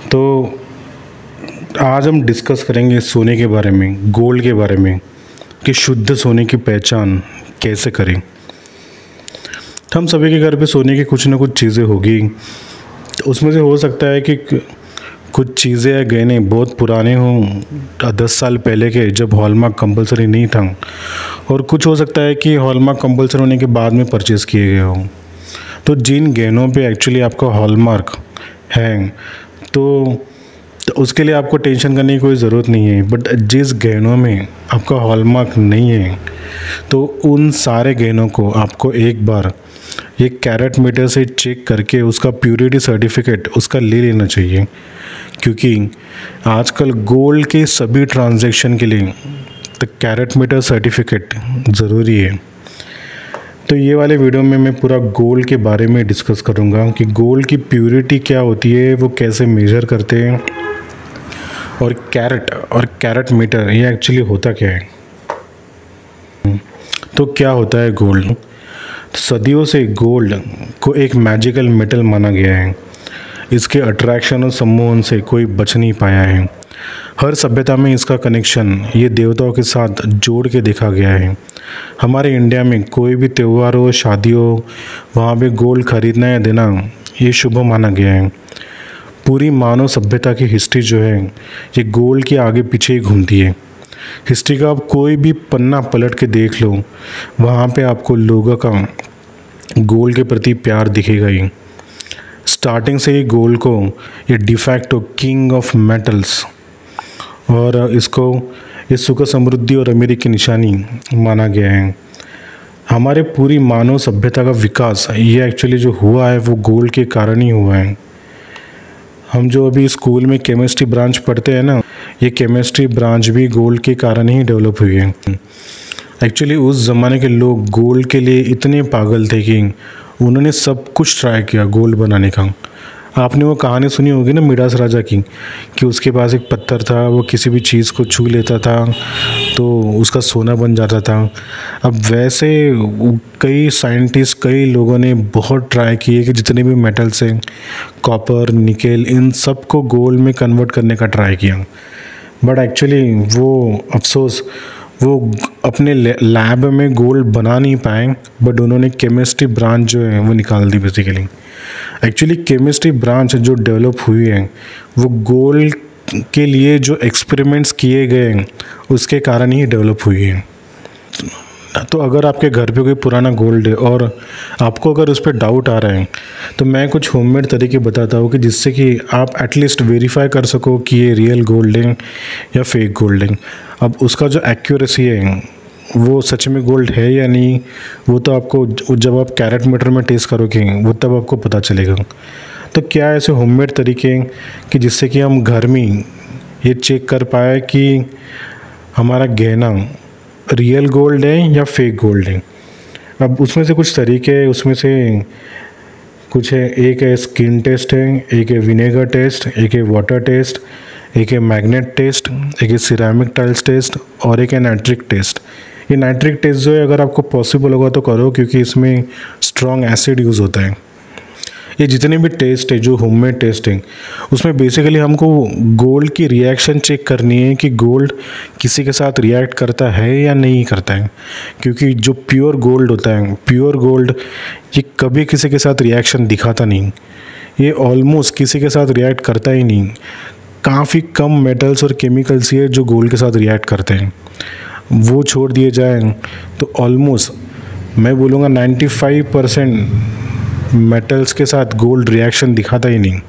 तो आज हम डिस्कस करेंगे सोने के बारे में, गोल्ड के बारे में, कि शुद्ध सोने की पहचान कैसे करें। हम सभी के घर पे सोने की कुछ ना कुछ चीज़ें होगी। तो उसमें से हो सकता है कि कुछ चीज़ें या गहने बहुत पुराने हों, 10 साल पहले के, जब हॉलमार्क कंपलसरी नहीं था, और कुछ हो सकता है कि हॉलमार्क कंपलसरी होने के बाद में परचेज़ किए गए हों। तो जिन गहनों पे एक्चुअली आपका हॉलमार्क है तो उसके लिए आपको टेंशन करने की कोई ज़रूरत नहीं है। बट जिस गहनों में आपका हॉलमार्क नहीं है तो उन सारे गहनों को आपको एक बार एक कैरेट मीटर से चेक करके उसका प्योरिटी सर्टिफिकेट उसका ले लेना चाहिए, क्योंकि आजकल गोल्ड के सभी ट्रांजैक्शन के लिए तो कैरेट मीटर सर्टिफिकेट ज़रूरी है। तो ये वाले वीडियो में मैं पूरा गोल्ड के बारे में डिस्कस करूँगा कि गोल्ड की प्योरिटी क्या होती है, वो कैसे मेजर करते हैं, और कैरेट मीटर ये एक्चुअली होता क्या है। तो क्या होता है गोल्ड? सदियों से गोल्ड को एक मैजिकल मेटल माना गया है। इसके अट्रैक्शन और सम्मोहन से कोई बच नहीं पाया है। हर सभ्यता में इसका कनेक्शन ये देवताओं के साथ जोड़ के देखा गया है। हमारे इंडिया में कोई भी त्यौहार हो, शादी हो, वहाँ पे गोल्ड खरीदना या देना ये शुभ माना गया है। पूरी मानव सभ्यता की हिस्ट्री जो है ये गोल्ड के आगे पीछे ही घूमती है। हिस्ट्री का आप कोई भी पन्ना पलट के देख लो, वहाँ पे आपको लोगों का गोल्ड के प्रति प्यार दिखेगा ही। स्टार्टिंग से ही गोल्ड को ये डिफैक्टो किंग ऑफ मेटल्स और इसको ये सुख समृद्धि और अमीरी की निशानी माना गया है। हमारे पूरी मानव सभ्यता का विकास ये एक्चुअली जो हुआ है वो गोल्ड के कारण ही हुआ है। हम जो अभी स्कूल में केमिस्ट्री ब्रांच पढ़ते हैं ना, ये केमिस्ट्री ब्रांच भी गोल्ड के कारण ही डेवलप हुई है। एक्चुअली उस ज़माने के लोग गोल्ड के लिए इतने पागल थे कि उन्होंने सब कुछ ट्राई किया गोल्ड बनाने का। आपने वो कहानी सुनी होगी ना मिडास राजा की, कि उसके पास एक पत्थर था, वो किसी भी चीज़ को छू लेता था तो उसका सोना बन जाता था। अब वैसे कई साइंटिस्ट, कई लोगों ने बहुत ट्राई किए कि जितने भी मेटल्स हैं, कॉपर, निकेल, इन सब को गोल्ड में कन्वर्ट करने का ट्राई किया। बट एक्चुअली वो अफसोस वो अपने लैब में गोल्ड बना नहीं पाए, बट उन्होंने केमिस्ट्री ब्रांच जो है वो निकाल दी बेसिकली। एक्चुअली केमिस्ट्री ब्रांच जो डेवलप हुई है वो गोल्ड के लिए जो एक्सपेरिमेंट्स किए गए हैं उसके कारण ही डेवलप हुई है। तो अगर आपके घर पे कोई पुराना गोल्ड है और आपको अगर उस पर डाउट आ रहा है तो मैं कुछ होममेड तरीके बताता हूँ कि जिससे कि आप एटलीस्ट वेरीफाई कर सको कि ये रियल गोल्ड है या फेक गोल्ड है। अब उसका जो एक्यूरेसी है वो सच में गोल्ड है या नहीं, वो तो आपको जब आप कैरेट मीटर में टेस्ट करोगे वो तब आपको पता चलेगा। तो क्या ऐसे होममेड तरीके हैं कि जिससे कि हम घर में ये चेक कर पाए कि हमारा गहना रियल गोल्ड है या फेक गोल्ड है। अब उसमें से कुछ तरीके हैं, उसमें से कुछ है, एक है स्किन टेस्ट है, एक है विनेगर टेस्ट, एक है वाटर टेस्ट, एक है मैग्नेट टेस्ट, एक है सिरेमिक टाइल्स टेस्ट और एक है नाइट्रिक टेस्ट। ये नाइट्रिक टेस्ट जो है अगर आपको पॉसिबल होगा तो करो, क्योंकि इसमें स्ट्रॉन्ग एसिड यूज़ होता है। ये जितने भी टेस्ट है जो होममेड टेस्ट है उसमें बेसिकली हमको गोल्ड की रिएक्शन चेक करनी है कि गोल्ड किसी के साथ रिएक्ट करता है या नहीं करता है। क्योंकि जो प्योर गोल्ड होता है, प्योर गोल्ड ये कभी किसी के साथ रिएक्शन दिखाता नहीं, ये ऑलमोस्ट किसी के साथ रिएक्ट करता ही नहीं। काफ़ी कम मेटल्स और केमिकल्स ही है जो गोल्ड के साथ रिएक्ट करते हैं। वो छोड़ दिए जाए तो ऑलमोस्ट मैं बोलूँगा 95% मेटल्स के साथ गोल्ड रिएक्शन दिखाता ही नहीं।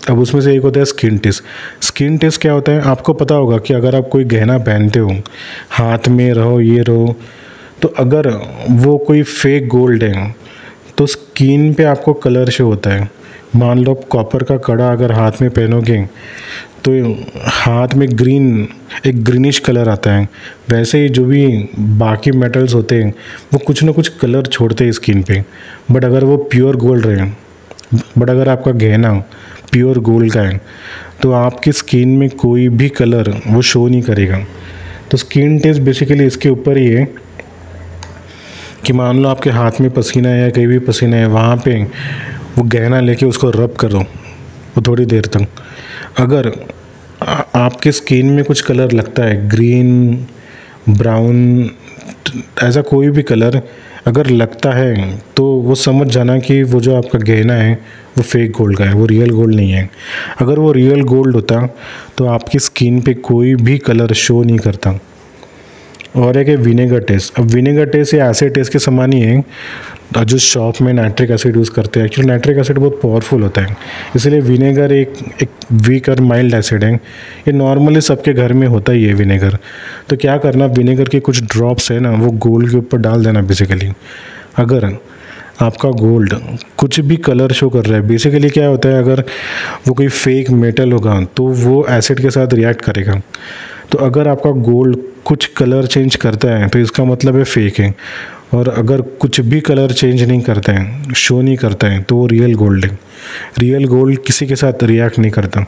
अब उसमें से एक होता है स्किन टेस्ट। स्किन टेस्ट क्या होता है? आपको पता होगा कि अगर आप कोई गहना पहनते हो, हाथ में रहो, ये रहो, तो अगर वो कोई फेक गोल्ड है तो स्किन पे आपको कलर शो होता है। मान लो कॉपर का कड़ा अगर हाथ में पहनोगे तो हाथ में एक ग्रीनिश कलर आता है। वैसे ही जो भी बाकी मेटल्स होते हैं वो कुछ ना कुछ कलर छोड़ते हैं स्किन पे। बट अगर वो प्योर गोल्ड रहे, बट अगर आपका गहना प्योर गोल्ड का है तो आपकी स्किन में कोई भी कलर वो शो नहीं करेगा। तो स्किन टेस्ट बेसिकली इसके ऊपर ही है कि मान लो आपके हाथ में पसीना है या कहीं भी पसीना है, वहाँ पे वो गहना लेके उसको रब करो, वो थोड़ी देर तक। अगर आपके स्किन में कुछ कलर लगता है, ग्रीन, ब्राउन, ऐसा कोई भी कलर अगर लगता है तो वो समझ जाना कि वो जो आपका गहना है वो फेक गोल्ड का है, वो रियल गोल्ड नहीं है। अगर वो रियल गोल्ड होता तो आपकी स्किन पे कोई भी कलर शो नहीं करता। और एक है विनेगर टेस्ट। अब विनेगर टेस्ट या एसिड टेस्ट के समान ही है, जो शॉप में नाइट्रिक एसिड यूज़ करते हैं। एक्चुअली नाइट्रिक एसिड बहुत पावरफुल होता है, इसलिए विनेगर एक वीक और माइल्ड एसिड है। ये नॉर्मली सबके घर में होता ही है विनेगर। तो क्या करना, विनेगर के कुछ ड्रॉप्स है ना वो गोल्ड के ऊपर डाल देना बेसिकली। अगर आपका गोल्ड कुछ भी कलर शो कर रहा है, बेसिकली क्या होता है, अगर वो कोई फेक मेटल होगा तो वो एसिड के साथ रिएक्ट करेगा। तो अगर आपका गोल्ड कुछ कलर चेंज करता है तो इसका मतलब है फेक है। और अगर कुछ भी कलर चेंज नहीं करता है, शो नहीं करता है, तो वो रियल गोल्ड है। रियल गोल्ड किसी के साथ रिएक्ट नहीं करता।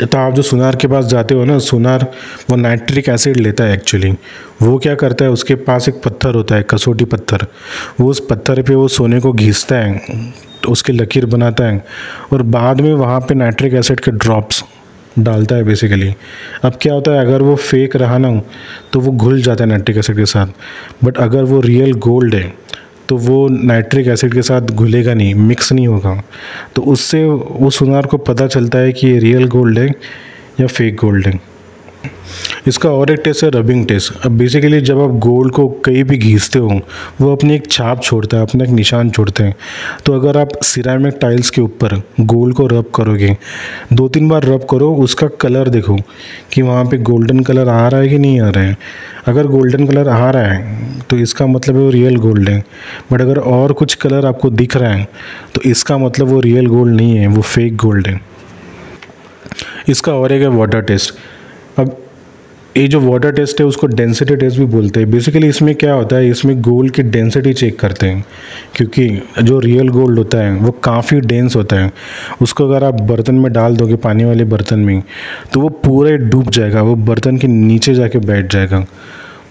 तो आप जो सुनार के पास जाते हो ना, सुनार वो नाइट्रिक एसिड लेता है एक्चुअली। वो क्या करता है, उसके पास एक पत्थर होता है, कसौटी पत्थर। वो उस पत्थर पे वो सोने को घिसता है, तो उसकी लकीर बनाता है और बाद में वहाँ पे नाइट्रिक एसिड के ड्रॉप्स डालता है बेसिकली। अब क्या होता है, अगर वो फेक रहा ना तो वो घुल जाता है नाइट्रिक एसिड के साथ, बट अगर वो रियल गोल्ड है तो वो नाइट्रिक एसिड के साथ घुलेगा नहीं, मिक्स नहीं होगा। तो उससे वो सुनार को पता चलता है कि ये रियल गोल्ड है या फेक गोल्ड है। इसका और एक टेस्ट है रबिंग टेस्ट। अब बेसिकली जब आप गोल्ड को कहीं भी घिसते हो, वो अपनी एक छाप छोड़ता है, अपना एक निशान छोड़ते हैं। तो अगर आप सिरेमिक टाइल्स के ऊपर गोल्ड को रब करोगे, 2-3 बार रब करो, उसका कलर देखो कि वहाँ पे गोल्डन कलर आ रहा है कि नहीं आ रहा है। अगर गोल्डन कलर आ रहा है तो इसका मतलब है वो रियल गोल्ड है। बट अगर और कुछ कलर आपको दिख रहा है तो इसका मतलब वो रियल गोल्ड नहीं है, वो फेक गोल्ड है। इसका और एक है वाटर टेस्ट। अब ये जो वाटर टेस्ट है उसको डेंसिटी टेस्ट भी बोलते हैं। बेसिकली इसमें क्या होता है, इसमें गोल्ड की डेंसिटी चेक करते हैं, क्योंकि जो रियल गोल्ड होता है वो काफ़ी डेंस होता है। उसको अगर आप बर्तन में डाल दोगे, पानी वाले बर्तन में, तो वो पूरे डूब जाएगा, वो बर्तन के नीचे जाके बैठ जाएगा।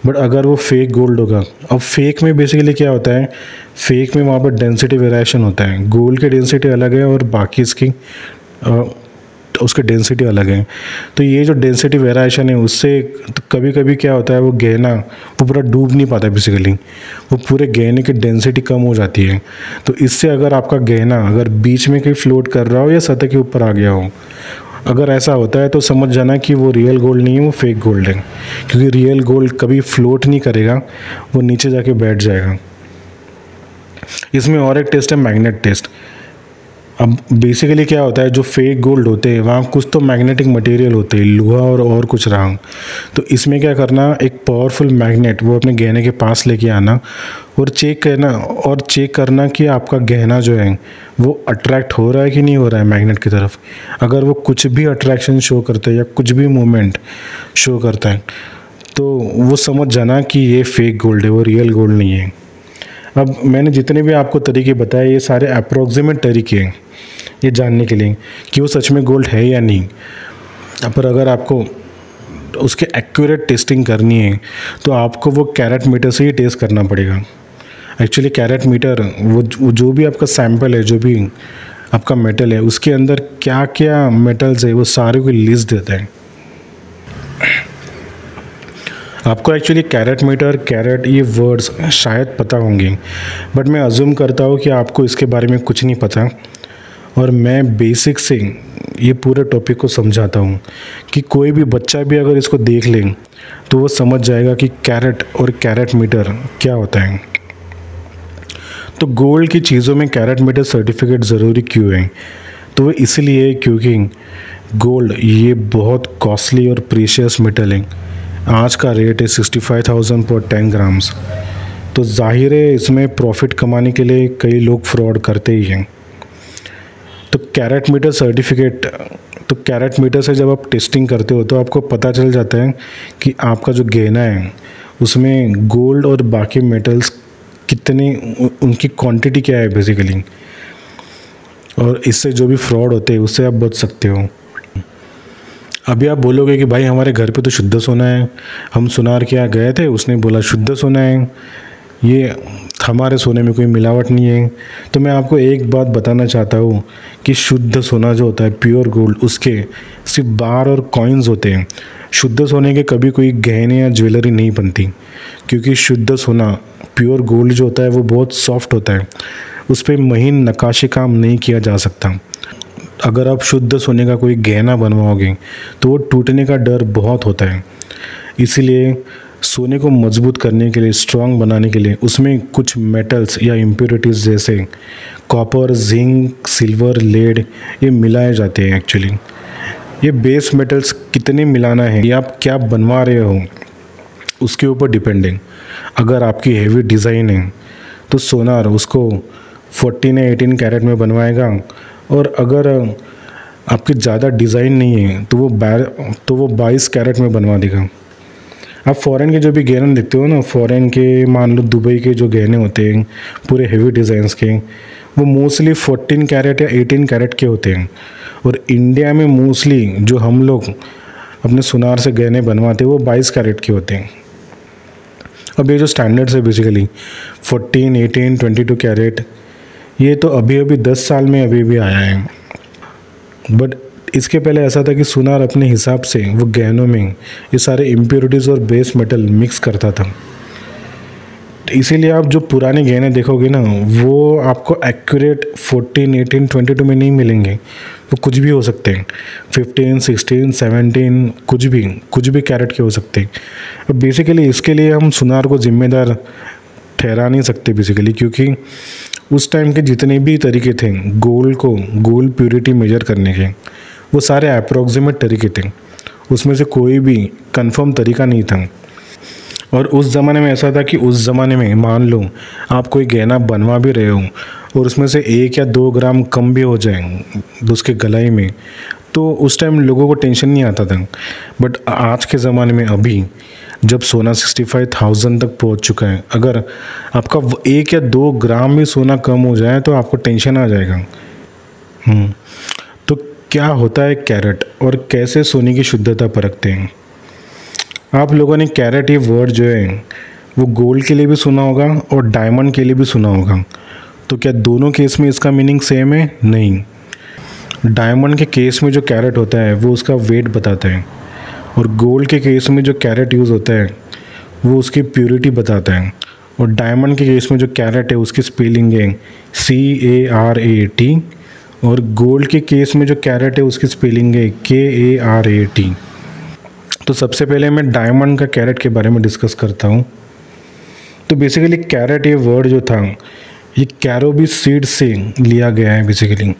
बट अगर वो फेक गोल्ड होगा, अब फेक में बेसिकली क्या होता है, फेक में वहाँ पर डेंसिटी वेरिएशन होता है। गोल्ड की डेंसिटी अलग है और बाकी इसकी उसकी डेंसिटी अलग है। तो ये जो डेंसिटी वेरिएशन है उससे कभी कभी क्या होता है, वो गहना वो पूरा डूब नहीं पाता बेसिकली, वो पूरे गहने की डेंसिटी कम हो जाती है। तो इससे अगर आपका गहना अगर बीच में कहीं फ्लोट कर रहा हो या सतह के ऊपर आ गया हो, अगर ऐसा होता है तो समझ जाना कि वो रियल गोल्ड नहीं है, वो फेक गोल्ड है। क्योंकि रियल गोल्ड कभी फ्लोट नहीं करेगा, वो नीचे जाके बैठ जाएगा। इसमें और एक टेस्ट है मैग्नेट टेस्ट। अब बेसिकली क्या होता है, जो फेक गोल्ड होते हैं वहाँ कुछ तो मैग्नेटिक मटेरियल होते हैं, लोहा और कुछ रहा। तो इसमें क्या करना, एक पावरफुल मैग्नेट वो अपने गहने के पास लेके आना और चेक करना कि आपका गहना जो है वो अट्रैक्ट हो रहा है कि नहीं हो रहा है मैग्नेट की तरफ। अगर वो कुछ भी अट्रैक्शन शो करता है या कुछ भी मूवमेंट शो करता है तो वो समझ जाना कि ये फेक गोल्ड है, वो रियल गोल्ड नहीं है। अब मैंने जितने भी आपको तरीके बताए ये सारे अप्रोक्सीमेट तरीके हैं ये जानने के लिए कि वो सच में गोल्ड है या नहीं। पर अगर आपको उसके एक्यूरेट टेस्टिंग करनी है तो आपको वो कैरेट मीटर से ही टेस्ट करना पड़ेगा। एक्चुअली कैरेट मीटर वो जो भी आपका सैंपल है, जो भी आपका मेटल है, उसके अंदर क्या क्या मेटल्स है वो सारे को लिस्ट देता है। आपको एक्चुअली कैरेट मीटर, कैरेट, ये वर्ड्स शायद पता होंगे, बट मैं अज्यूम करता हूँ कि आपको इसके बारे में कुछ नहीं पता। और मैं बेसिक से ये पूरे टॉपिक को समझाता हूँ कि कोई भी बच्चा भी अगर इसको देख ले तो वो समझ जाएगा कि कैरेट और कैरेट मीटर क्या होता है। तो गोल्ड की चीज़ों में कैरेट मीटर सर्टिफिकेट ज़रूरी क्यों है? तो वो इसलिए क्योंकि गोल्ड ये बहुत कॉस्टली और प्रीशियस मेटल है। आज का रेट है 65,000 पर 10 ग्राम्स। तो जाहिर है इसमें प्रॉफिट कमाने के लिए कई लोग फ्रॉड करते ही हैं। तो कैरेट मीटर सर्टिफिकेट, तो कैरेट मीटर से जब आप टेस्टिंग करते हो तो आपको पता चल जाता है कि आपका जो गहना है उसमें गोल्ड और बाकी मेटल्स कितने, उनकी क्वांटिटी क्या है बेसिकली। और इससे जो भी फ्रॉड होते हैं उससे आप बच सकते हो। अभी आप बोलोगे कि भाई हमारे घर पे तो शुद्ध सोना है, हम सुनार के यहाँ गए थे, उसने बोला शुद्ध सोना है। ये हमारे सोने में कोई मिलावट नहीं है। तो मैं आपको एक बात बताना चाहता हूँ कि शुद्ध सोना जो होता है, प्योर गोल्ड, उसके सिर्फ बार और कॉइन्स होते हैं। शुद्ध सोने के कभी कोई गहने या ज्वेलरी नहीं बनती, क्योंकि शुद्ध सोना, प्योर गोल्ड जो होता है वो बहुत सॉफ्ट होता है, उस पर महीन नक्काशी काम नहीं किया जा सकता। अगर आप शुद्ध सोने का कोई गहना बनवाओगे तो वो टूटने का डर बहुत होता है। इसीलिए सोने को मजबूत करने के लिए, स्ट्रॉन्ग बनाने के लिए उसमें कुछ मेटल्स या इम्प्योरिटीज़ जैसे कॉपर, जिंक, सिल्वर, लेड ये मिलाए जाते हैं। एक्चुअली ये बेस मेटल्स कितने मिलाना है या आप क्या बनवा रहे हो उसके ऊपर डिपेंड है। अगर आपकी हैवी डिज़ाइन है तो सोनार उसको 14 या 18 कैरेट में बनवाएगा, और अगर आपकी ज़्यादा डिज़ाइन नहीं है तो वो 22 कैरेट में बनवा देगा। आप फ़ॉरेन के जो भी गहने देखते हो ना, फ़ॉरेन के, मान लो दुबई के जो गहने होते हैं पूरे हेवी डिज़ाइंस के, वो मोस्टली 14 कैरेट या 18 कैरेट के होते हैं। और इंडिया में मोस्टली जो हम लोग अपने सुनार से गहने बनवाते हैं वो 22 कैरेट के होते हैं। अब ये जो स्टैंडर्ड्स है बेसिकली 14, 18, 22 कैरेट, ये तो अभी अभी 10 साल में अभी भी आया है। बट इसके पहले ऐसा था कि सुनार अपने हिसाब से वो गहनों में ये सारे इम्प्योरिटीज़ और बेस मेटल मिक्स करता था। इसीलिए आप जो पुराने गहने देखोगे ना, वो आपको एक्यूरेट 14, 18, 22 में नहीं मिलेंगे। वो कुछ भी हो सकते हैं, 15, 16, 17, कुछ भी कैरेट के हो सकते हैं। अब बेसिकली इसके लिए हम सुनार को जिम्मेदार ठहरा नहीं सकते बेसिकली, क्योंकि उस टाइम के जितने भी तरीके थे गोल्ड प्योरिटी मेजर करने के, वो सारे अप्रोक्सीमेट तरीके थे, उसमें से कोई भी कंफर्म तरीका नहीं था। और उस ज़माने में ऐसा था कि उस ज़माने में मान लो आप कोई गहना बनवा भी रहे हो और उसमें से 1 या 2 ग्राम कम भी हो जाए उसके गलाई में, तो उस टाइम लोगों को टेंशन नहीं आता था। बट आज के ज़माने में अभी जब सोना 65,000 तक पहुंच चुका है, अगर आपका 1 या 2 ग्राम भी सोना कम हो जाए तो आपको टेंशन आ जाएगा। तो क्या होता है कैरेट और कैसे सोने की शुद्धता परखते हैं? आप लोगों ने कैरेट ये वर्ड जो है वो गोल्ड के लिए भी सुना होगा और डायमंड के लिए भी सुना होगा। तो क्या दोनों केस में इसका मीनिंग सेम है? नहीं। डायमंड के केस में जो कैरेट होता है वो उसका वेट बताता है, और गोल्ड के केस में जो कैरेट यूज़ होता है वो उसकी प्योरिटी बताता है। और डायमंड के केस में जो कैरेट है उसकी स्पेलिंग है CARAT, और गोल्ड के केस में जो कैरेट है उसकी स्पेलिंग है KARAT। तो सबसे पहले मैं डायमंड का कैरेट के बारे में डिस्कस करता हूँ। तो बेसिकली कैरेट ये वर्ड जो था ये कैरोबी सीड से लिया गया है बेसिकली।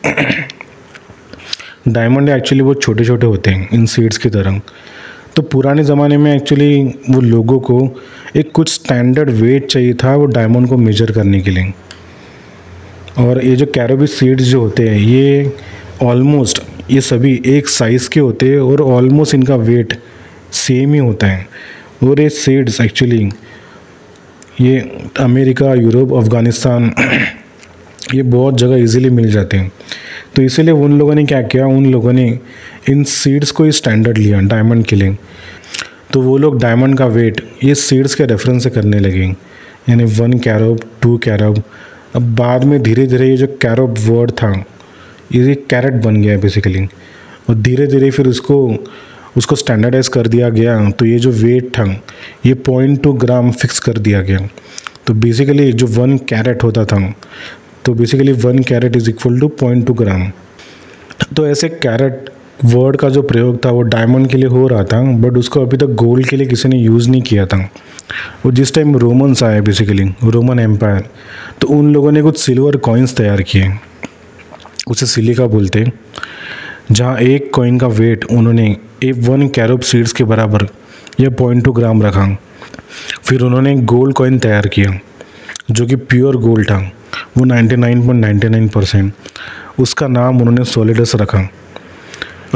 डायमंड एक्चुअली वो छोटे छोटे होते हैं इन सीड्स की तरह। तो पुराने ज़माने में एक्चुअली वो लोगों को एक कुछ स्टैंडर्ड वेट चाहिए था वो डायमंड को मेजर करने के लिए। और ये जो कैरोबी सीड्स जो होते हैं ये ऑलमोस्ट ये सभी एक साइज़ के होते हैं और ऑलमोस्ट इनका वेट सेम ही होता है। और ये सीड्स एक्चुअली ये अमेरिका, यूरोप, अफ़गानिस्तान ये बहुत जगह इजीली मिल जाते हैं। तो इसीलिए उन लोगों ने क्या किया, उन लोगों ने इन सीड्स को ही स्टैंडर्ड लिया डायमंड के लिए। तो वो लोग डायमंड का वेट ये सीड्स के रेफरेंस से करने लगे, यानी 1 कैरोब, 2 कैरोब। अब बाद में धीरे धीरे ये जो कैरोब वर्ड था ये कैरेट बन गया बेसिकली, और धीरे धीरे फिर उसको स्टैंडर्डाइज कर दिया गया। तो ये जो वेट था ये 0.2 ग्राम फिक्स कर दिया गया। तो बेसिकली जो 1 कैरेट होता था, तो basically 1 carat is equal to 0.2 gram. तो ऐसे कैरेट वर्ड का जो प्रयोग था वो डायमंड के लिए हो रहा था, बट उसको अभी तक गोल्ड के लिए किसी ने यूज़ नहीं किया था। और जिस टाइम रोमन्स आए बेसिकली, रोमन एम्पायर, तो उन लोगों ने कुछ सिल्वर कॉइन्स तैयार किए, उसे सिलिका बोलते हैं, जहाँ एक कॉइन का वेट उन्होंने 1 कैरोब सीड्स के बराबर या 0.2 ग्राम रखा। फिर उन्होंने एक गोल्ड कॉइन तैयार किया जो कि प्योर गोल्ड था, वो 99.99%। उसका नाम उन्होंने सोलिडस रखा।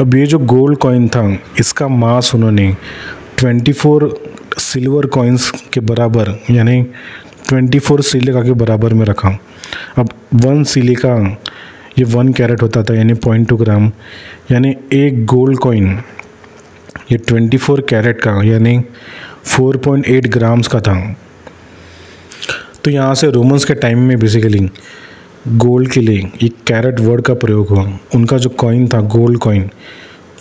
अब ये जो गोल्ड कॉइन था इसका मास उन्होंने 24 सिल्वर कॉइन्स के बराबर यानी 24 सिलिका के बराबर में रखा। अब 1 सिलिका ये 1 कैरेट होता था यानी 0.2 ग्राम, यानी एक गोल्ड कॉइन ये 24 कैरेट का यानी 4.8 ग्राम्स का था। तो यहाँ से रोमन्स के टाइम में बेसिकली गोल्ड के लिए एक कैरेट वर्ड का प्रयोग हुआ। उनका जो कॉइन था गोल्ड कॉइन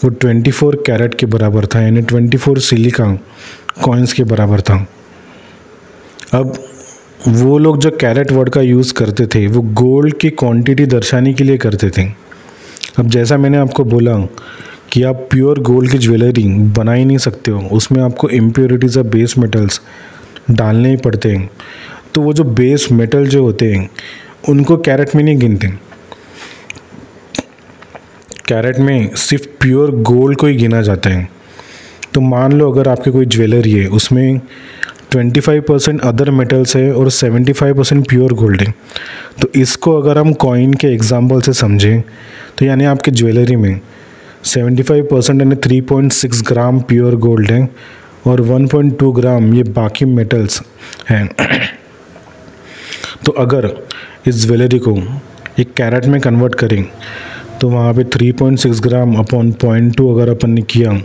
वो 24 कैरेट के बराबर था, यानी 24 सिलिका कॉइन्स के बराबर था। अब वो लोग जो कैरेट वर्ड का यूज़ करते थे वो गोल्ड की क्वांटिटी दर्शाने के लिए करते थे। अब जैसा मैंने आपको बोला कि आप प्योर गोल्ड की ज्वेलरी बना ही नहीं सकते हो, उसमें आपको इम्प्योरिटीज़ ऑफ बेस मेटल्स डालने ही पड़ते हैं। तो वो जो बेस मेटल जो होते हैं उनको कैरेट में नहीं गिनते, कैरेट में सिर्फ प्योर गोल्ड को ही गिना जाता है। तो मान लो अगर आपकी कोई ज्वेलरी है उसमें 25% अदर मेटल्स है और 75% प्योर गोल्ड है, तो इसको अगर हम कॉइन के एग्जांपल से समझें तो यानी आपकी ज्वेलरी में 75% यानी 3.6 ग्राम प्योर गोल्ड है और 1.2 ग्राम ये बाकी मेटल्स हैं। तो अगर इस ज्वेलरी को एक कैरेट में कन्वर्ट करें तो वहाँ पे 3.6 ग्राम अपॉन 0.2 अगर अपन ने किया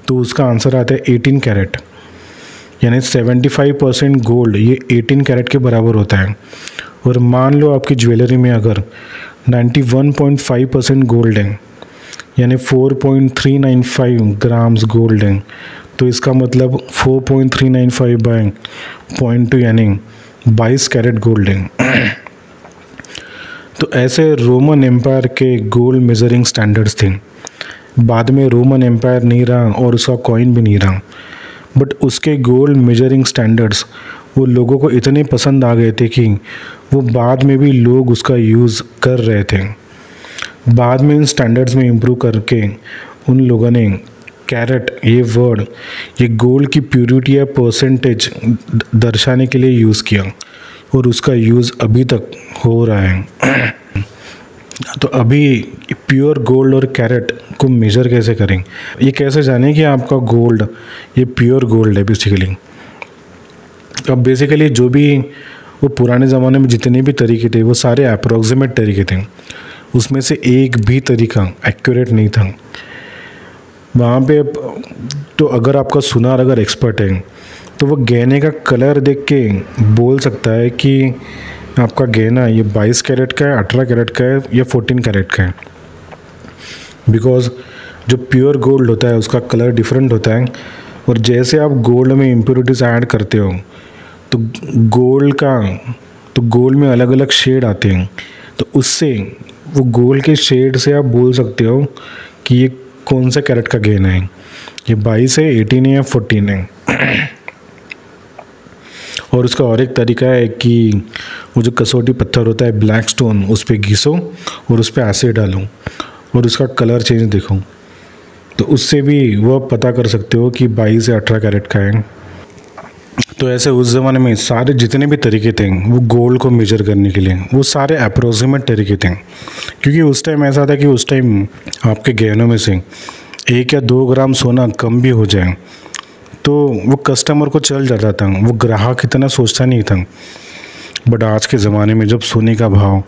तो उसका आंसर आता है 18 कैरेट, यानी 75% गोल्ड ये 18 कैरेट के बराबर होता है। और मान लो आपकी ज्वेलरी में अगर 91.5% गोल्ड है यानी 4.395 ग्राम्स गोल्ड है, तो इसका मतलब 4.395 बाय 0.2 यानी 22 कैरेट गोल्ड है। तो ऐसे रोमन एम्पायर के गोल्ड मेजरिंग स्टैंडर्ड्स थे। बाद में रोमन एम्पायर नहीं रहा और उसका कॉइन भी नहीं रहा, बट उसके गोल्ड मेजरिंग स्टैंडर्ड्स वो लोगों को इतने पसंद आ गए थे कि वो बाद में भी लोग उसका यूज़ कर रहे थे। बाद में इन स्टैंडर्ड्स में इम्प्रूव करके उन लोगों ने कैरेट ये वर्ड ये गोल्ड की प्योरिटी या परसेंटेज दर्शाने के लिए यूज़ किया और उसका यूज़ अभी तक हो रहा है। तो अभी प्योर गोल्ड और कैरेट को मेजर कैसे करें, ये कैसे जानें कि आपका गोल्ड ये प्योर गोल्ड है बेसिकली। अब बेसिकली जो भी वो पुराने ज़माने में जितने भी तरीके थे वो सारे अप्रोक्सीमेट तरीके थे, उसमें से एक भी तरीका एक्यूरेट नहीं था वहाँ पे। तो अगर आपका सुनार अगर एक्सपर्ट है तो वो गहने का कलर देख के बोल सकता है कि आपका गहना ये 22 कैरेट का है, 18 कैरेट का है या 14 कैरेट का है, बिकॉज जो प्योर गोल्ड होता है उसका कलर डिफरेंट होता है। और जैसे आप गोल्ड में इम्प्योरिटीज़ ऐड करते हो तो गोल्ड में अलग अलग शेड आते हैं, तो उससे वो गोल्ड के शेड से आप बोल सकते हो कि ये कौन सा कैरेट का गहना है, ये 22 है, 18 है या 14 है। और उसका और एक तरीका है कि वो जो कसौटी पत्थर होता है ब्लैक स्टोन उस पर घिसो और उस पर एसिड डालो और उसका कलर चेंज देखो, तो उससे भी वो पता कर सकते हो कि 22 या 18 कैरेट का है। तो ऐसे उस ज़माने में सारे जितने भी तरीके थे वो गोल्ड को मेजर करने के लिए वो सारे अप्रोक्सीमेट तरीके थे, क्योंकि उस टाइम ऐसा था कि उस टाइम आपके गहनों में से 1 या 2 ग्राम सोना कम भी हो जाए तो वो कस्टमर को चल जाता था, वो ग्राहक इतना सोचता नहीं था। बट आज के ज़माने में जब सोने का भाव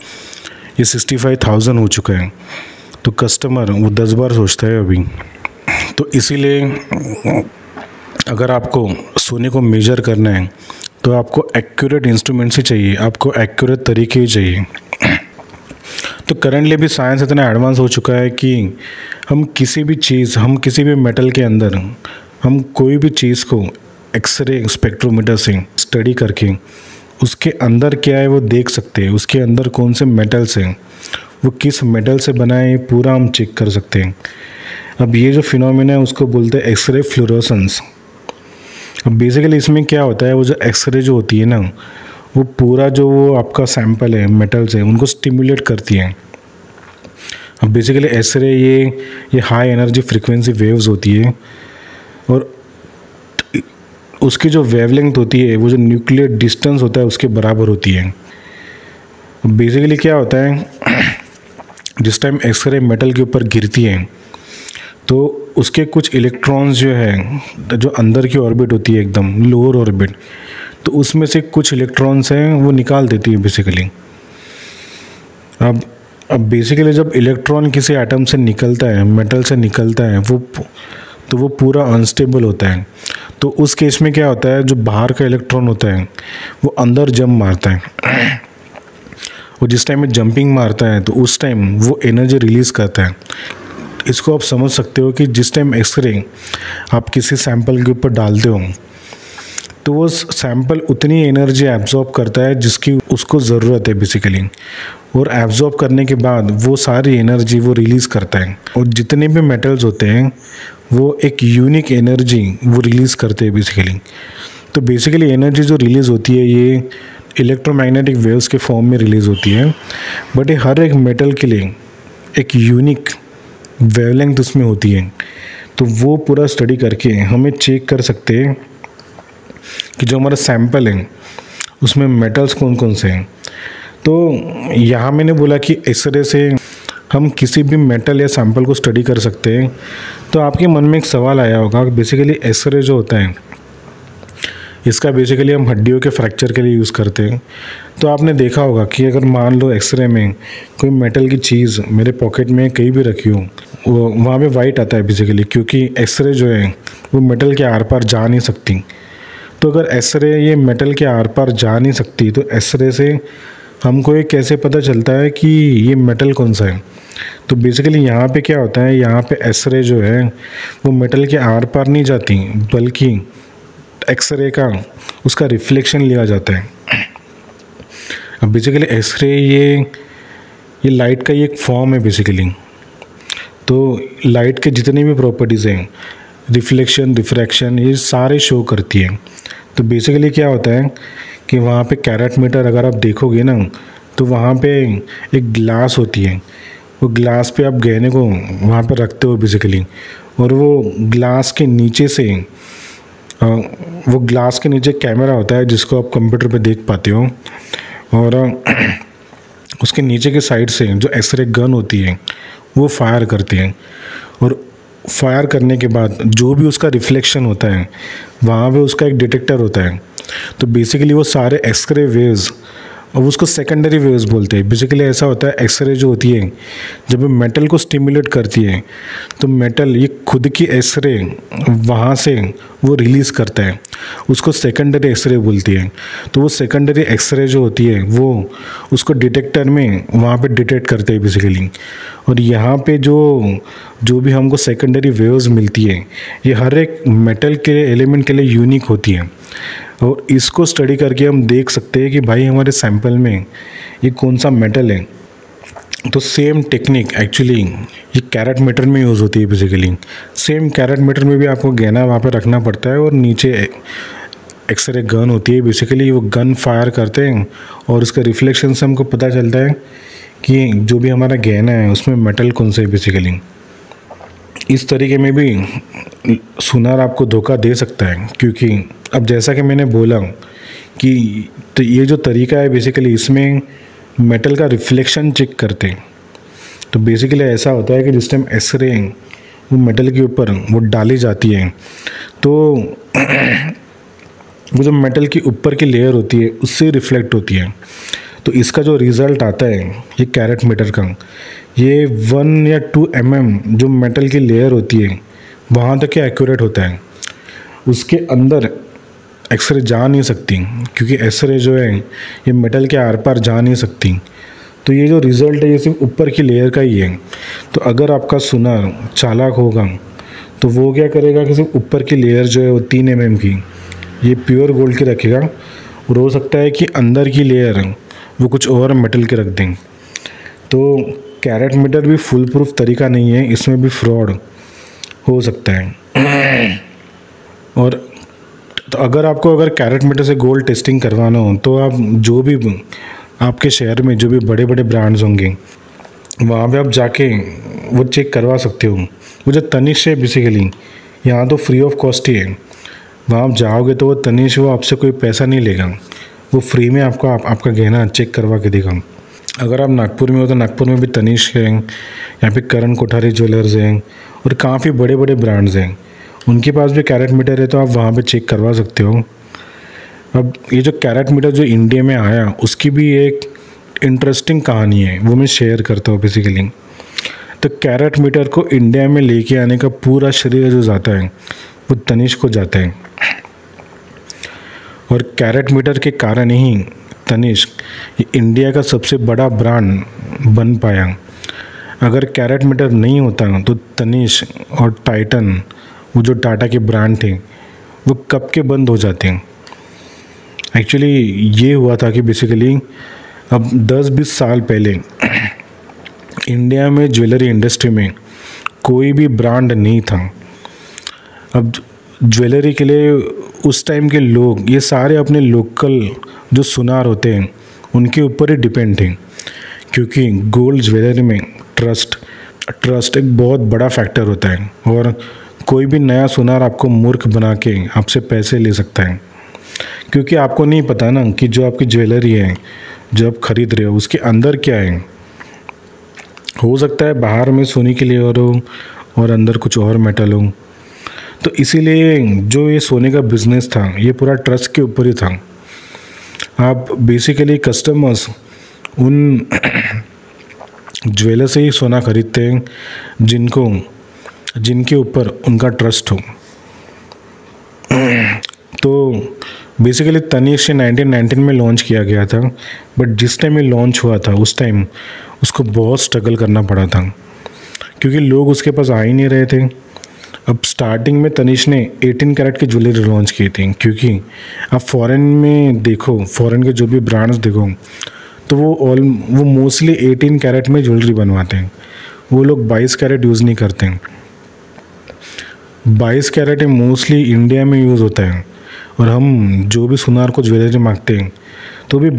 ये 65,000 हो चुका है तो कस्टमर वो 10 बार सोचता है अभी। तो इसीलिए अगर आपको सोने को मेजर करना है तो आपको एक्यूरेट इंस्ट्रूमेंट्स ही चाहिए, आपको एक्यूरेट तरीके ही चाहिए। तो करंटली भी साइंस इतना एडवांस हो चुका है कि हम किसी भी मेटल के अंदर हम कोई भी चीज़ को एक्सरे स्पेक्ट्रोमीटर से स्टडी करके उसके अंदर क्या है वो देख सकते हैं, उसके अंदर कौन से मेटल्स हैं, वो किस मेटल से बना है, पूरा हम चेक कर सकते हैं। अब ये जो फिनोमेना है उसको बोलते हैं एक्सरे फ्लोरोसेंस। अब बेसिकली इसमें क्या होता है, वो जो एक्सरे जो होती है ना वो पूरा जो वो आपका सैंपल है मेटल्स है उनको स्टिमुलेट करती है। अब बेसिकली एक्सरे ये हाई एनर्जी फ्रीक्वेंसी वेव्स होती है और उसकी जो वेवलेंथ होती है वो जो न्यूक्लियर डिस्टेंस होता है उसके बराबर होती है। बेसिकली क्या होता है, जिस टाइम एक्सरे मेटल के ऊपर गिरती है तो उसके कुछ इलेक्ट्रॉन्स जो है जो अंदर की ऑर्बिट होती है एकदम लोअर ऑर्बिट, तो उसमें से कुछ इलेक्ट्रॉन्स हैं वो निकाल देती है बेसिकली। अब बेसिकली जब इलेक्ट्रॉन किसी एटम से निकलता है, मेटल से निकलता है, वो तो वो पूरा अनस्टेबल होता है। तो उस केस में क्या होता है, जो बाहर का इलेक्ट्रॉन होता है वो अंदर जंप मारता है। वो जिस टाइम में जंपिंग मारता है तो उस टाइम वो एनर्जी रिलीज़ करता है। इसको आप समझ सकते हो कि जिस टाइम एक्सरे आप किसी सैंपल के ऊपर डालते हो तो वो सैंपल उतनी एनर्जी एब्जॉर्ब करता है जिसकी उसको ज़रूरत है बेसिकली, और एब्जॉर्ब करने के बाद वो सारी एनर्जी वो रिलीज़ करता है। और जितने भी मेटल्स होते हैं वो एक यूनिक एनर्जी वो रिलीज़ करते हैं बेसिकली। तो बेसिकली एनर्जी जो रिलीज़ होती है ये इलेक्ट्रोमैग्नेटिक वेव्स के फॉर्म में रिलीज़ होती है, बट ये हर एक मेटल के लिए एक यूनिक वेवलेंथ उसमें होती है। तो वो पूरा स्टडी करके हमें चेक कर सकते हैं कि जो हमारा सैंपल है उसमें मेटल्स कौन कौन से हैं। तो यहाँ मैंने बोला कि एक्सरे से हम किसी भी मेटल या सैंपल को स्टडी कर सकते हैं। तो आपके मन में एक सवाल आया होगा कि बेसिकली एक्सरे जो होता है इसका बेसिकली हम हड्डियों के फ्रैक्चर के लिए यूज़ करते हैं। तो आपने देखा होगा कि अगर मान लो एक्सरे में कोई मेटल की चीज़ मेरे पॉकेट में कहीं भी रखी हो, वो वहाँ पे वाइट आता है बेसिकली, क्योंकि एक्सरे जो है वो मेटल के आर पार जा नहीं सकती। तो अगर एक्सरे ये मेटल के आर पार जा नहीं सकती तो एक्सरे से हमको ये कैसे पता चलता है कि ये मेटल कौन सा है। तो बेसिकली यहाँ पे क्या होता है, यहाँ पे एक्सरे जो है वो मेटल के आर पार नहीं जाती, बल्कि एक्सरे का उसका रिफ्लेक्शन लिया जाता है। अब बेसिकली एक्सरे ये लाइट का ही एक फॉर्म है बेसिकली। तो लाइट के जितने भी प्रॉपर्टीज़ हैं, रिफ्लेक्शन, रिफ्रैक्शन, ये सारे शो करती है। तो बेसिकली क्या होता है कि वहाँ पे कैरेट मीटर अगर आप देखोगे ना तो वहाँ पे एक ग्लास होती है, वो ग्लास पे आप गहने को वहाँ पे रखते हो बेसिकली, और वो ग्लास के नीचे से वो ग्लास के नीचे कैमरा होता है जिसको आप कंप्यूटर पे देख पाते हो, और उसके नीचे के साइड से जो एक्सरे गन होती है वो फायर करती है, और फायर करने के बाद जो भी उसका रिफ्लेक्शन होता है वहाँ पे उसका एक डिटेक्टर होता है। तो बेसिकली वो सारे एक्सरे वेव्स, और उसको सेकेंडरी वेव्स बोलते हैं। बेसिकली ऐसा होता है, एक्सरे जो होती है जब मेटल को स्टिमुलेट करती है तो मेटल ये खुद की एक्सरे वहाँ से वो रिलीज़ करता है, उसको सेकेंडरी एक्सरे बोलती है। तो वो सेकेंडरी एक्सरे जो होती है वो उसको डिटेक्टर में वहाँ पे डिटेक्ट करते हैं बेसिकली। और यहाँ पे जो भी हमको सेकेंडरी वेव्स मिलती है ये हर एक मेटल के एलिमेंट के लिए यूनिक होती है, और इसको स्टडी करके हम देख सकते हैं कि भाई हमारे सैंपल में ये कौन सा मेटल है। तो सेम टेक्निक एक्चुअली ये कैरेट मीटर में यूज़ होती है बेसिकली। सेम कैरेट मीटर में भी आपको गहना वहाँ पे रखना पड़ता है, और नीचे एक्सरे गन होती है बेसिकली। वो गन फायर करते हैं और उसके रिफ्लेक्शन से हमको पता चलता है कि जो भी हमारा गहना है उसमें मेटल कौन सा है बेसिकली। इस तरीके में भी सुनार आपको धोखा दे सकता है, क्योंकि अब जैसा कि मैंने बोला कि तो ये जो तरीका है बेसिकली इसमें मेटल का रिफ्लेक्शन चेक करते हैं। तो बेसिकली ऐसा होता है कि जिस टाइम एक्सरे वो मेटल के ऊपर वो डाली जाती है तो वो जो मेटल की ऊपर की लेयर होती है उससे रिफ्लेक्ट होती है। तो इसका जो रिज़ल्ट आता है ये कैरेट मीटर का, ये 1 या 2 mm जो मेटल की लेयर होती है वहाँ तक एक्यूरेट होता है। उसके अंदर एक्सरे जा नहीं सकती, क्योंकि एक्सरे जो है ये मेटल के आर पार जा नहीं सकती। तो ये जो रिज़ल्ट है ये सिर्फ ऊपर की लेयर का ही है। तो अगर आपका सुनार चालाक होगा तो वो क्या करेगा कि सिर्फ ऊपर की लेयर जो है वो 3 mm की ये प्योर गोल्ड की रखेगा, और हो सकता है कि अंदर की लेयर वो कुछ और मेटल के रख दें। तो कैरेट मीटर भी फुल प्रूफ तरीका नहीं है, इसमें भी फ्रॉड हो सकता है। और तो अगर कैरेट मीटर से गोल्ड टेस्टिंग करवाना हो तो आप जो भी आपके शहर में जो भी बड़े बड़े ब्रांड्स होंगे वहाँ पे आप जाके वो चेक करवा सकते हो। वो जो तनिष्क है बेसिकली यहाँ तो फ्री ऑफ कॉस्ट ही है, वहाँ आप जाओगे तो वो तनिष्क वो आपसे कोई पैसा नहीं लेगा, वो फ्री में आपको आपका गहना चेक करवा के देगा। अगर आप नागपुर में हो तो नागपुर में भी तनिष्क है, यहाँ पे करण कोठारी ज्वेलर्स हैं, और काफ़ी बड़े बड़े ब्रांड्स हैं, उनके पास भी कैरेट मीटर है तो आप वहाँ पे चेक करवा सकते हो। अब ये जो कैरेट मीटर जो इंडिया में आया उसकी भी एक इंटरेस्टिंग कहानी है, वो मैं शेयर करता हूँ बेसिकली। तो कैरेट मीटर को इंडिया में लेके आने का पूरा श्रेय जो जाता है वो तनिष्क को जाता है। और कैरेट मीटर के कारण ही तनिष्क ये इंडिया का सबसे बड़ा ब्रांड बन पाया। अगर कैरेट मीटर नहीं होता तो तनिष्क और टाइटन, वो जो टाटा के ब्रांड थे, वो कब के बंद हो जाते हैं। एक्चुअली ये हुआ था कि बेसिकली अब 10-20 साल पहले इंडिया में ज्वेलरी इंडस्ट्री में कोई भी ब्रांड नहीं था। अब ज्वेलरी के लिए उस टाइम के लोग ये सारे अपने लोकल जो सुनार होते हैं उनके ऊपर ही डिपेंड थे, क्योंकि गोल्ड ज्वेलरी में ट्रस्ट एक बहुत बड़ा फैक्टर होता है। और कोई भी नया सुनार आपको मूर्ख बना के आपसे पैसे ले सकता है, क्योंकि आपको नहीं पता ना कि जो आपकी ज्वेलरी है जो आप खरीद रहे हो उसके अंदर क्या है। हो सकता है बाहर में सोने के लिए और अंदर कुछ और मेटल हो। तो इसीलिए जो ये सोने का बिजनेस था ये पूरा ट्रस्ट के ऊपर ही था। आप बेसिकली कस्टमर्स उन ज्वेलर से ही सोना खरीदते हैं जिनके ऊपर उनका ट्रस्ट हो। तो बेसिकली तनिष्क 1919 में लॉन्च किया गया था, बट जिस टाइम ये लॉन्च हुआ था उस टाइम उसको बहुत स्ट्रगल करना पड़ा था, क्योंकि लोग उसके पास आ ही नहीं रहे थे। अब स्टार्टिंग में तनिष्क ने 18 कैरेट की ज्वेलरी लॉन्च की थी, क्योंकि आप फॉरेन में देखो, फॉरेन के जो भी ब्रांड्स देखो तो वो मोस्टली 18 कैरेट में ज्वेलरी बनवाते हैं। वो लोग 22 कैरेट यूज़ नहीं करते हैं। 22 कैरेट मोस्टली इंडिया में यूज़ होता है। और हम जो भी सुनार को ज्वेलरी मांगते हैं तो वो भी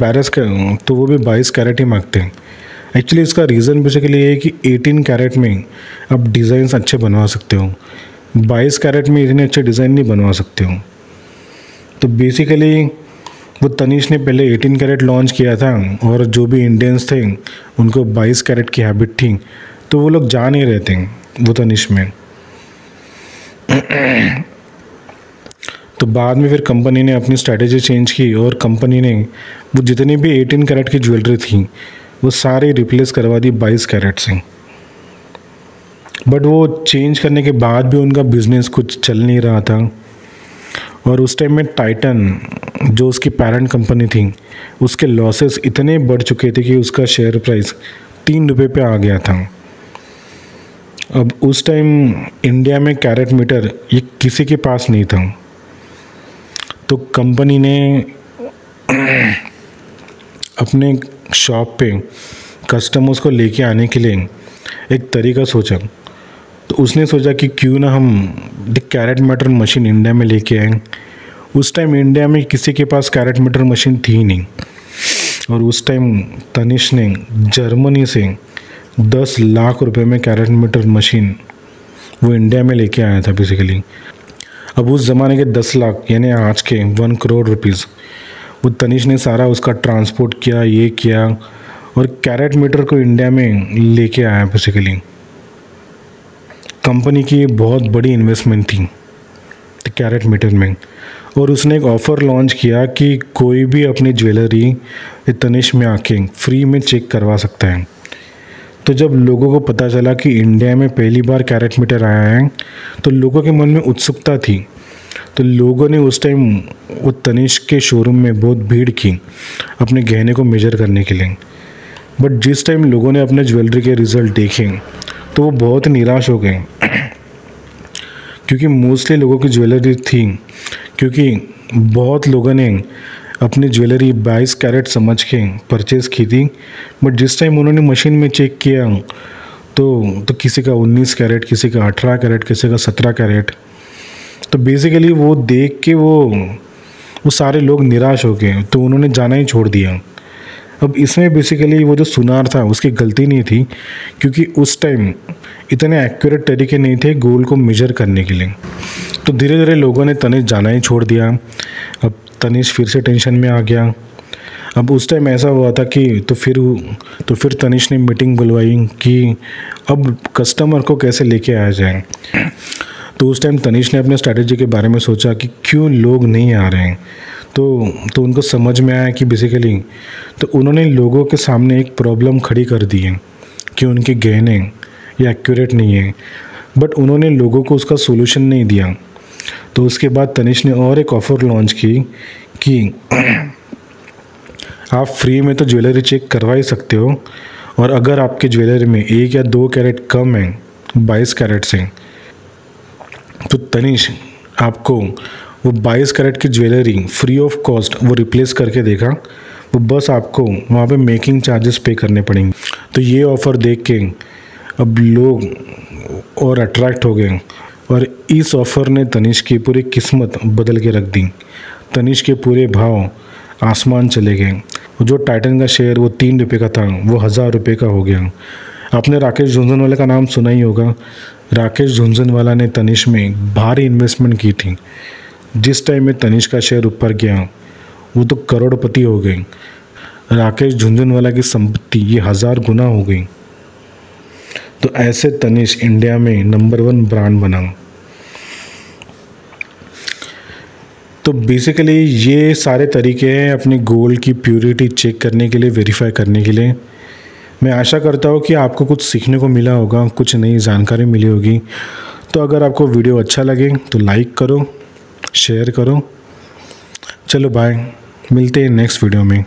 22 कैरेट ही मांगते हैं। एक्चुअली इसका रीज़न बेसिकली ये है कि 18 कैरेट में आप डिज़ाइंस अच्छे बनवा सकते हो, 22 कैरेट में इतने अच्छे डिज़ाइन नहीं बनवा सकते हो। तो बेसिकली वो तनिष्क ने पहले 18 कैरेट लॉन्च किया था, और जो भी इंडियंस थे उनको 22 कैरेट की हैबिट थी, तो वो लोग जा नहीं रहे थे वो तनिष्क में। तो बाद में फिर कंपनी ने अपनी स्ट्रैटेजी चेंज की, और कंपनी ने वो जितनी भी 18 कैरेट की ज्वेलरी थी वो सारी रिप्लेस करवा दी 22 कैरेट से। बट वो चेंज करने के बाद भी उनका बिजनेस कुछ चल नहीं रहा था। और उस टाइम में टाइटन जो उसकी पेरेंट कंपनी थी उसके लॉसेस इतने बढ़ चुके थे कि उसका शेयर प्राइस 3 रुपये पे आ गया था। अब उस टाइम इंडिया में कैरेट मीटर ये किसी के पास नहीं था, तो कंपनी ने अपने शॉप पे कस्टमर्स को लेके आने के लिए एक तरीका सोचा। तो उसने सोचा कि क्यों ना हम कैरेट मीटर मशीन इंडिया में लेके आए। उस टाइम इंडिया में किसी के पास कैरेट मीटर मशीन थी ही नहीं, और उस टाइम तनिष्क ने जर्मनी से 10 लाख रुपए में कैरेट मीटर मशीन वो इंडिया में लेके आया था बेसिकली। अब उस ज़माने के 10 लाख यानी आज के 1 करोड़ रुपीज़ वो तनिष्क ने सारा उसका ट्रांसपोर्ट किया, ये किया, और कैरेट मीटर को इंडिया में लेके आया बेसिकली। कंपनी की बहुत बड़ी इन्वेस्टमेंट थी कैरेट मीटर में, और उसने एक ऑफ़र लॉन्च किया कि कोई भी अपनी ज्वेलरी तनिष्क में आके फ्री में चेक करवा सकता है। तो जब लोगों को पता चला कि इंडिया में पहली बार कैरेट मीटर आया है तो लोगों के मन में उत्सुकता थी। तो लोगों ने उस टाइम वो तनिष्क के शोरूम में बहुत भीड़ की अपने गहने को मेजर करने के लिए। बट जिस टाइम लोगों ने अपने ज्वेलरी के रिज़ल्ट देखे तो वो बहुत निराश हो गए, क्योंकि मोस्टली लोगों की ज्वेलरी थी, क्योंकि बहुत लोगों ने अपनी ज्वेलरी 22 कैरेट समझ के परचेज़ की थी। बट जिस टाइम उन्होंने मशीन में चेक किया तो किसी का 19 कैरेट, किसी का 18 कैरेट, किसी का 17 कैरेट। तो बेसिकली वो देख के वो सारे लोग निराश हो गए, तो उन्होंने जाना ही छोड़ दिया। अब इसमें बेसिकली वो जो सुनार था उसकी गलती नहीं थी, क्योंकि उस टाइम इतने एक्यूरेट तरीके नहीं थे गोल्ड को मेजर करने के लिए। तो धीरे धीरे लोगों ने तनिष्क जाना ही छोड़ दिया। अब तनिष्क फिर से टेंशन में आ गया। अब उस टाइम ऐसा हुआ था कि तो फिर तनिष्क ने मीटिंग बुलवाई कि अब कस्टमर को कैसे लेके आया जाए। तो उस टाइम तनिष्क ने अपने स्ट्रैटेजी के बारे में सोचा कि क्यों लोग नहीं आ रहे हैं। तो उनको समझ में आया कि बेसिकली तो उन्होंने लोगों के सामने एक प्रॉब्लम खड़ी कर दी है कि उनके गहने या एक्यूरेट नहीं है, बट उन्होंने लोगों को उसका सोल्यूशन नहीं दिया। तो उसके बाद तनिष्क ने और एक ऑफ़र लॉन्च की कि आप फ्री में तो ज्वेलरी चेक करवा ही सकते हो, और अगर आपके ज्वेलरी में 1 या 2 कैरेट कम है 22 कैरेट से, तो तनिष्क आपको वो 22 कैरेट की ज्वेलरी फ्री ऑफ कॉस्ट वो रिप्लेस करके देगा। वो बस आपको वहाँ पे मेकिंग चार्जेस पे करने पड़ेंगे। तो ये ऑफ़र देख के अब लोग और अट्रैक्ट हो गए, और इस ऑफ़र ने तनिष्क की पूरी किस्मत बदल के रख दी। तनिष्क के पूरे भाव आसमान चले गए। जो टाइटन का शेयर वो 3 रुपये का था, वो 1000 रुपये का हो गया। आपने राकेश झुनझुनवाला का नाम सुना ही होगा। राकेश झुनझुनवाला ने तनिष्क में भारी इन्वेस्टमेंट की थी। जिस टाइम में तनिष्क का शेयर ऊपर गया, वो तो करोड़पति हो गए। राकेश झुनझुनवाला की संपत्ति ये 1000 गुना हो गई। तो ऐसे तनिष्क इंडिया में नंबर 1 ब्रांड बना। तो बेसिकली ये सारे तरीके हैं अपनी गोल्ड की प्योरिटी चेक करने के लिए, वेरीफाई करने के लिए। मैं आशा करता हूँ कि आपको कुछ सीखने को मिला होगा, कुछ नई जानकारी मिली होगी। तो अगर आपको वीडियो अच्छा लगे तो लाइक करो, शेयर करो। चलो बाय, मिलते हैं नेक्स्ट वीडियो में।